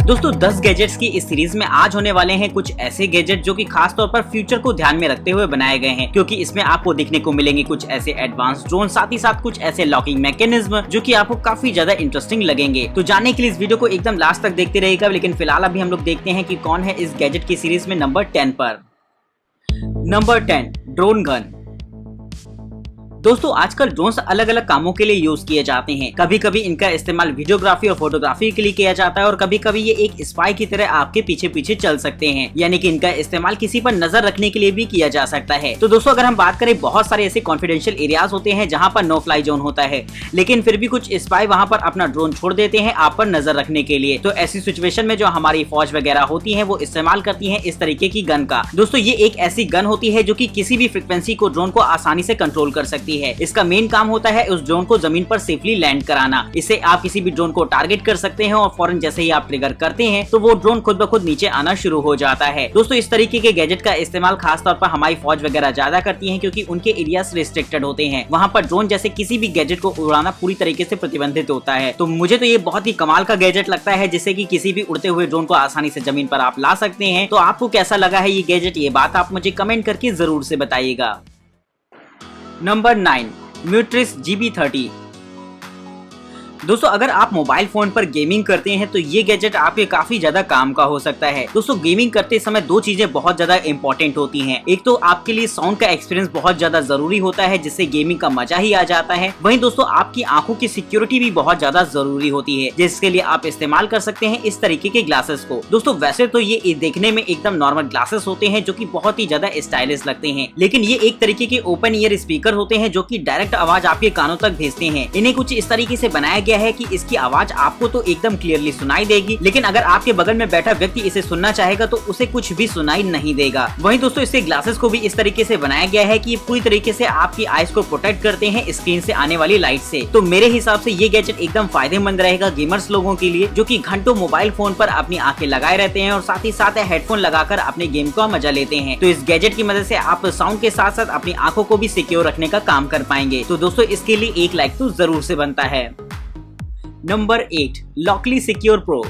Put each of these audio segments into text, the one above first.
दोस्तों 10 गैजेट्स की इस सीरीज में आज होने वाले हैं कुछ ऐसे गैजेट जो कि खास तौर पर फ्यूचर को ध्यान में रखते हुए बनाए गए हैं, क्योंकि इसमें आपको देखने को मिलेंगे कुछ ऐसे एडवांस ड्रोन, साथ ही साथ कुछ ऐसे लॉकिंग मैकेनिज्म जो कि आपको काफी ज्यादा इंटरेस्टिंग लगेंगे। तो जानने के लिए इस वीडियो को एकदम लास्ट तक देखते रहिएगा। लेकिन फिलहाल अभी हम लोग देखते हैं कि कौन है इस गैजेट की सीरीज में नंबर 10 पर। Number 10, drone gun. दोस्तों आजकल ड्रोन्स अलग अलग कामों के लिए यूज किए जाते हैं। कभी कभी इनका इस्तेमाल वीडियोग्राफी और फोटोग्राफी के लिए किया जाता है और कभी कभी ये एक स्पाई की तरह आपके पीछे पीछे चल सकते हैं, यानी कि इनका इस्तेमाल किसी पर नजर रखने के लिए भी किया जा सकता है। तो दोस्तों अगर हम बात करें, बहुत सारे ऐसे कॉन्फिडेंशियल एरियाज होते हैं जहाँ पर नो फ्लाई जोन होता है, लेकिन फिर भी कुछ स्पाई वहाँ पर अपना ड्रोन छोड़ देते हैं आप पर नजर रखने के लिए। तो ऐसी सिचुएशन में जो हमारी फौज वगैरह होती है वो इस्तेमाल करती है इस तरीके की गन का। दोस्तों ये एक ऐसी गन होती है जो कि किसी भी फ्रिक्वेंसी को ड्रोन को आसानी से कंट्रोल कर सकती है। इसका मेन काम होता है उस ड्रोन को जमीन पर सेफली लैंड कराना। इससे आप किसी भी ड्रोन को टारगेट कर सकते हैं और फौरन जैसे ही आप ट्रिगर करते हैं तो वो ड्रोन खुद ब खुद नीचे आना शुरू हो जाता है। दोस्तों इस तरीके के गैजेट का इस्तेमाल खास तौर पर हमारी फौज वगैरह ज्यादा करती है, क्योंकि उनके एरियाज रिस्ट्रिक्टेड होते हैं। वहाँ पर ड्रोन जैसे किसी भी गैजेट को उड़ाना पूरी तरीके से प्रतिबंधित होता है। तो मुझे तो ये बहुत ही कमाल का गैजेट लगता है, जिससे कि किसी भी उड़ते हुए ड्रोन को आसानी से जमीन पर आप ला सकते हैं। तो आपको कैसा लगा है ये गैजेट, ये बात आप मुझे कमेंट करके जरूर से बताइएगा। Number 9, म्यूट्रिस GB30। दोस्तों अगर आप मोबाइल फोन पर गेमिंग करते हैं तो ये गैजेट आपके काफी ज्यादा काम का हो सकता है। दोस्तों गेमिंग करते समय दो चीजें बहुत ज्यादा इंपॉर्टेंट होती हैं। एक तो आपके लिए साउंड का एक्सपीरियंस बहुत ज्यादा जरूरी होता है, जिससे गेमिंग का मजा ही आ जाता है। वहीं दोस्तों आपकी आंखों की सिक्योरिटी भी बहुत ज्यादा जरूरी होती है, जिसके लिए आप इस्तेमाल कर सकते हैं इस तरीके के ग्लासेस को। दोस्तों वैसे तो ये देखने में एकदम नॉर्मल ग्लासेस होते हैं जो की बहुत ही ज्यादा स्टाइलिश लगते हैं, लेकिन ये एक तरीके के ओपन ईयर स्पीकर होते हैं जो की डायरेक्ट आवाज आपके कानों तक भेजते हैं। इन्हें कुछ इस तरीके से बनाया गया है कि इसकी आवाज आपको तो एकदम क्लियरली सुनाई देगी, लेकिन अगर आपके बगल में बैठा व्यक्ति इसे सुनना चाहेगा तो उसे कुछ भी सुनाई नहीं देगा। वहीं दोस्तों इससे ग्लासेस को भी इस तरीके से बनाया गया है कि ये पूरी तरीके से आपकी आईज को प्रोटेक्ट करते हैं स्क्रीन से आने वाली लाइट से। तो मेरे हिसाब से ये गैजेट एकदम फायदेमंद रहेगा गेमर्स लोगों के लिए, जो कि घंटों मोबाइल फोन पर अपनी आंखें लगाए रहते हैं और साथ ही साथ हेडफोन लगाकर अपने गेम का मजा लेते हैं। तो इस गैजेट की मदद से आप साउंड के साथ साथ अपनी आंखों को भी सिक्योर रखने का काम कर पाएंगे। तो दोस्तों इसके लिए एक लाइक तो जरूर से बनता है। Number 8, Lockley secure pro.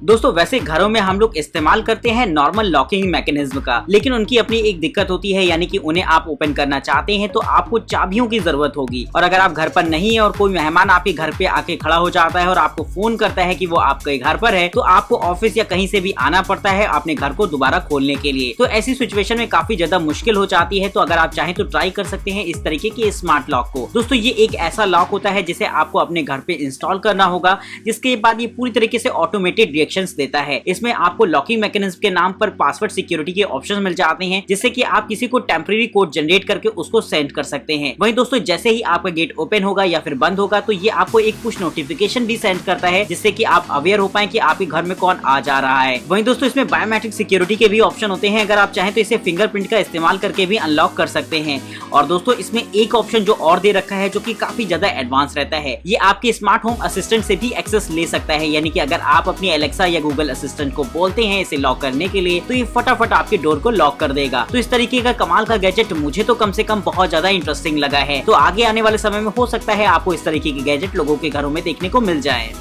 दोस्तों वैसे घरों में हम लोग इस्तेमाल करते हैं नॉर्मल लॉकिंग मैकेनिज्म का, लेकिन उनकी अपनी एक दिक्कत होती है, यानी कि उन्हें आप ओपन करना चाहते हैं तो आपको चाबियों की जरूरत होगी। और अगर आप घर पर नहीं है और कोई मेहमान आपके घर पे आके खड़ा हो जाता है और आपको फोन करता है कि वो आपके घर पर है, तो आपको ऑफिस या कहीं से भी आना पड़ता है अपने घर को दोबारा खोलने के लिए। तो ऐसी सिचुएशन में काफी ज्यादा मुश्किल हो जाती है। तो अगर आप चाहें तो ट्राई कर सकते हैं इस तरीके के स्मार्ट लॉक को। दोस्तों ये एक ऐसा लॉक होता है जिसे आपको अपने घर पे इंस्टॉल करना होगा, जिसके बाद ये पूरी तरीके से ऑटोमेटेड रिएक्शंस देता है। इसमें आपको लॉकिंग मैकेनिज्म के नाम पर पासवर्ड सिक्योरिटी के ऑप्शंस मिल जाते हैं, जिससे कि आप किसी को टेम्परेरी कोड जनरेट करके उसको सेंड कर सकते हैं। वहीं दोस्तों जैसे ही आपका गेट ओपन होगा या फिर बंद होगा तो ये आपको एक पुश नोटिफिकेशन भी सेंड करता है, जिससे कि आप अवेयर हो पाए कि आपके घर में कौन आ जा रहा है। वहीं दोस्तों इसमें बायोमेट्रिक सिक्योरिटी के भी ऑप्शन होते हैं, अगर आप चाहें तो इसे फिंगरप्रिंट का इस्तेमाल करके भी अनलॉक कर सकते हैं। और दोस्तों इसमें एक ऑप्शन जो और दे रखा है जो कि काफी ज्यादा एडवांस रहता है, ये आपके स्मार्ट होम असिस्टेंट से भी एक्सेस ले सकता है। यानी कि अगर आप अपनी एलेक्सा या गूगल असिस्टेंट को बोलते हैं इसे लॉक करने के लिए, तो ये फटाफट आपके डोर को लॉक कर देगा। तो इस तरीके का कमाल का गैजेट मुझे तो कम से कम बहुत ज्यादा इंटरेस्टिंग लगा है। तो आगे आने वाले समय में हो सकता है आपको इस तरीके के गैजेट लोगों के घरों में देखने को मिल जाए।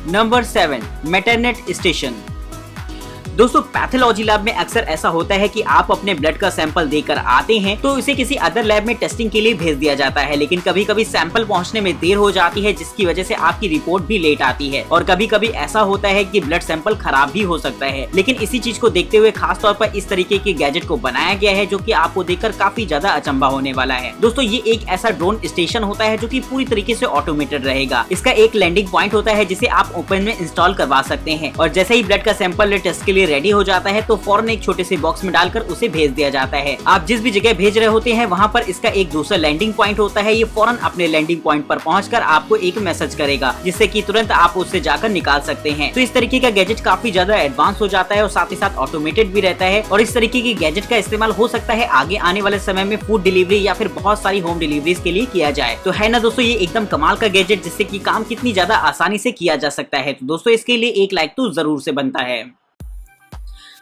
नंबर 7, मेटरनेट स्टेशन। दोस्तों पैथोलॉजी लैब में अक्सर ऐसा होता है कि आप अपने ब्लड का सैंपल देकर आते हैं तो इसे किसी अदर लैब में टेस्टिंग के लिए भेज दिया जाता है, लेकिन कभी कभी सैंपल पहुंचने में देर हो जाती है, जिसकी वजह से आपकी रिपोर्ट भी लेट आती है। और कभी कभी ऐसा होता है कि ब्लड सैंपल खराब भी हो सकता है। लेकिन इसी चीज को देखते हुए खास तौर पर इस तरीके के गैजेट को बनाया गया है, जो कि आपको देखकर काफी ज्यादा अचंभा होने वाला है। दोस्तों ये एक ऐसा ड्रोन स्टेशन होता है जो कि पूरी तरीके से ऑटोमेटेड रहेगा। इसका एक लैंडिंग पॉइंट होता है जिसे आप ओपन में इंस्टॉल करवा सकते हैं, और जैसे ही ब्लड का सैंपल टेस्ट के लिए रेडी हो जाता है तो फौरन एक छोटे से बॉक्स में डालकर उसे भेज दिया जाता है। आप जिस भी जगह भेज रहे होते हैं वहाँ पर इसका एक दूसरा लैंडिंग पॉइंट होता है। ये फौरन अपने लैंडिंग पॉइंट पर पहुंचकर आपको एक मैसेज करेगा, जिससे कि तुरंत आप उससे जाकर निकाल सकते हैं। तो इस तरीके का गैजेट काफी ज्यादा एडवांस हो जाता है और साथ ही साथ ऑटोमेटेड भी रहता है। और इस तरीके के गैजेट का इस्तेमाल हो सकता है आगे आने वाले समय में फूड डिलीवरी या फिर बहुत सारी होम डिलीवरीज के लिए किया जाए। तो है ना दोस्तों ये एकदम कमाल का गैजेट, जिससे कि काम कितनी ज्यादा आसानी से किया जा सकता है। तो दोस्तों इसके लिए एक लाइक तो जरूर से बनता है।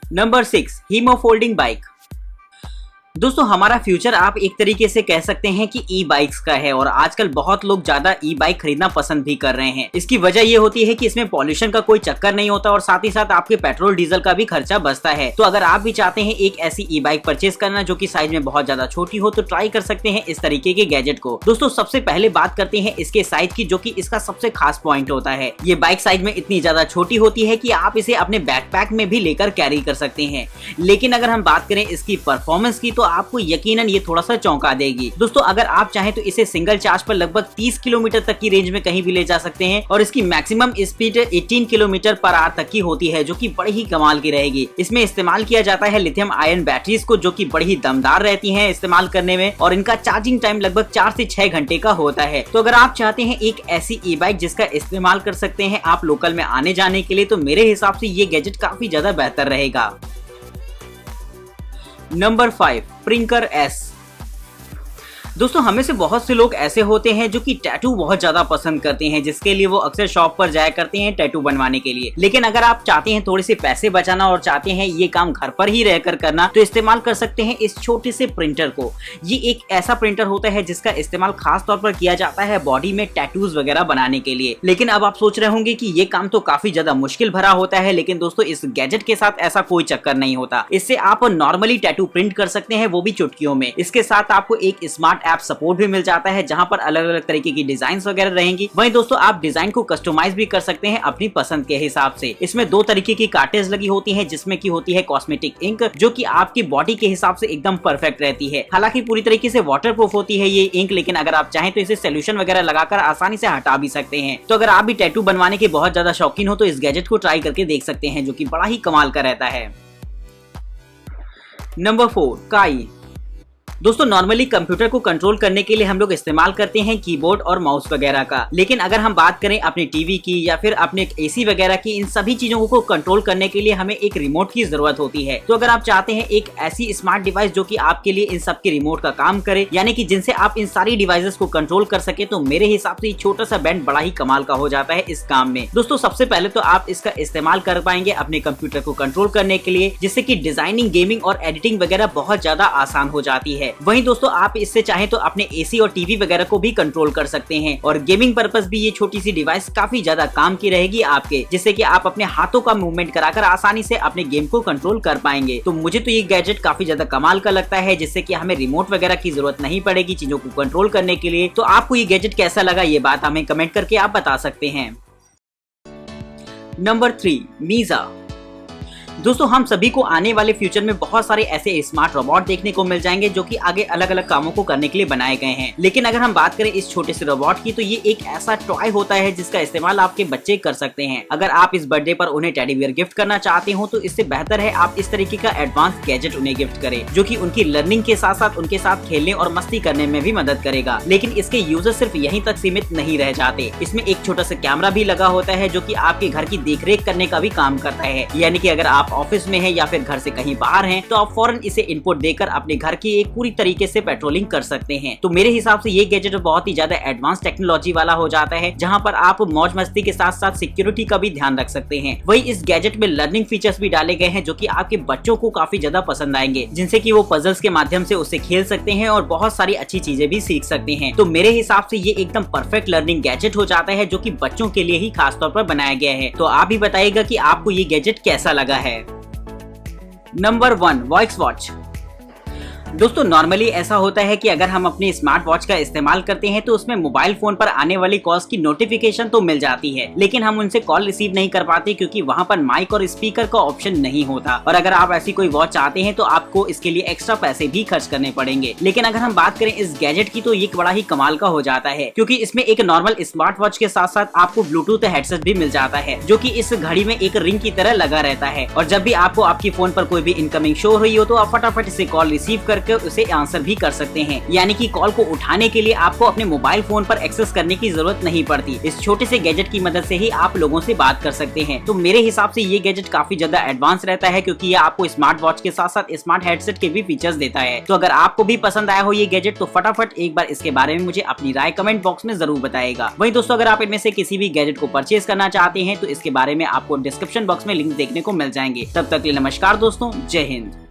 Number 6, Himo folding bike. दोस्तों हमारा फ्यूचर आप एक तरीके से कह सकते हैं कि ई बाइक्स का है और आजकल बहुत लोग ज्यादा ई बाइक खरीदना पसंद भी कर रहे हैं। इसकी वजह ये होती है कि इसमें पॉल्यूशन का कोई चक्कर नहीं होता और साथ ही साथ आपके पेट्रोल डीजल का भी खर्चा बचता है। तो अगर आप भी चाहते हैं एक ऐसी ई बाइक परचेज करना जो कि साइज में बहुत ज्यादा छोटी हो तो ट्राई कर सकते हैं इस तरीके के गैजेट को। दोस्तों सबसे पहले बात करते हैं इसके साइज की, जो कि इसका सबसे खास पॉइंट होता है। ये बाइक साइज में इतनी ज्यादा छोटी होती है कि आप इसे अपने बैकपैक में भी लेकर कैरी कर सकते हैं। लेकिन अगर हम बात करें इसकी परफॉर्मेंस की तो आपको यकीनन ये थोड़ा सा चौंका देगी। दोस्तों अगर आप चाहें तो इसे सिंगल चार्ज पर लगभग 30 किलोमीटर तक की रेंज में कहीं भी ले जा सकते हैं और इसकी maximum speed 18 kilometre per hour तक की होती है, जो कि बड़ी ही कमाल की रहेगी। इसमें इस्तेमाल किया जाता है लिथियम आयन बैटरीज को, जो कि बड़ी ही दमदार रहती हैं इस्तेमाल करने में और इनका चार्जिंग टाइम लगभग 4 से 6 घंटे का होता है। तो अगर आप चाहते हैं एक ऐसी ई बाइक जिसका इस्तेमाल कर सकते हैं आप लोकल में आने जाने के लिए, तो मेरे हिसाब से ये गैजेट काफी ज्यादा बेहतर रहेगा। Number 5, प्रिंकर S। दोस्तों हमें से बहुत से लोग ऐसे होते हैं जो कि टैटू बहुत ज्यादा पसंद करते हैं, जिसके लिए वो अक्सर शॉप पर जाया करते हैं टैटू बनवाने के लिए। लेकिन अगर आप चाहते हैं थोड़े से पैसे बचाना और चाहते हैं ये काम घर पर ही रहकर करना, तो इस्तेमाल कर सकते हैं इस छोटे से प्रिंटर को। ये एक ऐसा प्रिंटर होता है जिसका इस्तेमाल खास तौर पर किया जाता है बॉडी में टैटूज वगैरह बनाने के लिए। लेकिन अब आप सोच रहे होंगे कि ये काम तो काफी ज्यादा मुश्किल भरा होता है, लेकिन दोस्तों इस गैजेट के साथ ऐसा कोई चक्कर नहीं होता। इससे आप नॉर्मली टैटू प्रिंट कर सकते हैं, वो भी चुटकियों में। इसके साथ आपको एक स्मार्ट ऐप सपोर्ट भी मिल जाता है जहां पर अलग अलग तरीके की डिजाइन वगैरह रहेंगी। वहीं दोस्तों आप डिजाइन को कस्टमाइज भी कर सकते हैं अपनी पसंद के हिसाब से। इसमें 2 तरीके की कार्टेज लगी होती है, जिसमें की होती है कॉस्मेटिक इंक, जो कि आपकी बॉडी के हिसाब से एकदम परफेक्ट रहती है। हालांकि पूरी तरीके से वाटरप्रूफ होती है ये इंक, लेकिन अगर आप चाहें तो इसे सोल्यूशन वगैरह लगाकर आसानी से हटा भी सकते हैं। तो अगर आप भी टैटू बनवाने के बहुत ज्यादा शौकीन हो तो इस गैजेट को ट्राई करके देख सकते हैं, जो कि बड़ा ही कमाल का रहता है। नंबर 4, काई। दोस्तों नॉर्मली कंप्यूटर को कंट्रोल करने के लिए हम लोग इस्तेमाल करते हैं कीबोर्ड और माउस वगैरह का, लेकिन अगर हम बात करें अपने टीवी की या फिर अपने एसी वगैरह की, इन सभी चीजों को कंट्रोल करने के लिए हमें एक रिमोट की जरूरत होती है। तो अगर आप चाहते हैं एक ऐसी स्मार्ट डिवाइस जो कि आपके लिए इन सब के रिमोट का काम करे, यानी कि जिनसे आप इन सारी डिवाइसेस को कंट्रोल कर सके, तो मेरे हिसाब से छोटा सा बैंड बड़ा ही कमाल का हो जाता है इस काम में। दोस्तों सबसे पहले तो आप इसका इस्तेमाल कर पाएंगे अपने कंप्यूटर को कंट्रोल करने के लिए, जिससे कि डिजाइनिंग, गेमिंग और एडिटिंग वगैरह बहुत ज्यादा आसान हो जाती है। वहीं दोस्तों आप इससे चाहें तो अपने एसी और टीवी वगैरह को भी कंट्रोल कर सकते हैं और गेमिंग पर्पस भी ये छोटी सी डिवाइस काफी ज्यादा काम की रहेगी आपके, जिससे कि आप अपने हाथों का मूवमेंट कराकर आसानी से अपने गेम को कंट्रोल कर पाएंगे। तो मुझे तो ये गैजेट काफी ज्यादा कमाल का लगता है, जिससे कि हमें रिमोट वगैरह की जरूरत नहीं पड़ेगी चीजों को कंट्रोल करने के लिए। तो आपको ये गैजेट कैसा लगा ये बात हमें कमेंट करके आप बता सकते हैं। नंबर 3, मीजा। दोस्तों हम सभी को आने वाले फ्यूचर में बहुत सारे ऐसे स्मार्ट रोबोट देखने को मिल जाएंगे जो कि आगे अलग अलग कामों को करने के लिए बनाए गए हैं। लेकिन अगर हम बात करें इस छोटे से रोबोट की, तो ये एक ऐसा टॉय होता है जिसका इस्तेमाल आपके बच्चे कर सकते हैं। अगर आप इस बर्थडे पर उन्हें टेडी बियर गिफ्ट करना चाहते हो तो इससे बेहतर है आप इस तरीके का एडवांस गैजेट उन्हें गिफ्ट करें, जो कि उनकी लर्निंग के साथ साथ उनके साथ खेलने और मस्ती करने में भी मदद करेगा। लेकिन इसके यूजर सिर्फ यहीं तक सीमित नहीं रह जाते। इसमें एक छोटा सा कैमरा भी लगा होता है जो कि आपके घर की देखरेख करने का भी काम करता है। यानी कि अगर आप ऑफिस में हैं या फिर घर से कहीं बाहर हैं, तो आप फौरन इसे इनपुट देकर अपने घर की एक पूरी तरीके से पेट्रोलिंग कर सकते हैं। तो मेरे हिसाब से ये गैजेट बहुत ही ज्यादा एडवांस टेक्नोलॉजी वाला हो जाता है, जहां पर आप मौज मस्ती के साथ साथ सिक्योरिटी का भी ध्यान रख सकते हैं। वही इस गैजेट में लर्निंग फीचर्स भी डाले गए हैं जो कि आपके बच्चों को काफी ज्यादा पसंद आएंगे, जिनसे कि वो पजल्स के माध्यम से उससे खेल सकते हैं और बहुत सारी अच्छी चीजें भी सीख सकते हैं। तो मेरे हिसाब से ये एकदम परफेक्ट लर्निंग गैजेट हो जाता है, जो कि बच्चों के लिए ही खास तौर पर बनाया गया है। तो आप भी बताइएगा कि आपको ये गैजेट कैसा लगा है। Number 1, voice watch. दोस्तों नॉर्मली ऐसा होता है कि अगर हम अपने स्मार्ट वॉच का इस्तेमाल करते हैं तो उसमें मोबाइल फोन पर आने वाली कॉल्स की नोटिफिकेशन तो मिल जाती है, लेकिन हम उनसे कॉल रिसीव नहीं कर पाते क्योंकि वहां पर माइक और स्पीकर का ऑप्शन नहीं होता। और अगर आप ऐसी कोई वॉच चाहते हैं तो आपको इसके लिए एक्स्ट्रा पैसे भी खर्च करने पड़ेंगे। लेकिन अगर हम बात करें इस गैजेट की, तो ये बड़ा ही कमाल का हो जाता है, क्योंकि इसमें एक नॉर्मल स्मार्ट वॉच के साथ साथ आपको ब्लूटूथ हेडसेट भी मिल जाता है, जो कि इस घड़ी में एक रिंग की तरह लगा रहता है। और जब भी आपको आपकी फोन पर कोई भी इनकमिंग शो रही हो तो आप फटाफट इसे कॉल रिसीव करके उसे आंसर भी कर सकते हैं। यानी कि कॉल को उठाने के लिए आपको अपने मोबाइल फोन पर एक्सेस करने की जरूरत नहीं पड़ती। इस छोटे से गैजेट की मदद से ही आप लोगों से बात कर सकते हैं। तो मेरे हिसाब से ये गैजेट काफी ज्यादा एडवांस रहता है, क्योंकि ये आपको स्मार्ट वॉच के साथ साथ स्मार्ट हेडसेट के भी फीचर्स देता है। तो अगर आपको भी पसंद आया हो ये गैजेट, तो फटाफट एक बार इसके बारे में मुझे अपनी राय कमेंट बॉक्स में जरूर बताएगा। वहीं दोस्तों अगर आप इनमें से किसी भी गैजेट को परचेज करना चाहते हैं तो इसके बारे में आपको डिस्क्रिप्शन बॉक्स में लिंक देखने को मिल जाएंगे। तब तक के लिए नमस्कार दोस्तों, जय हिंद।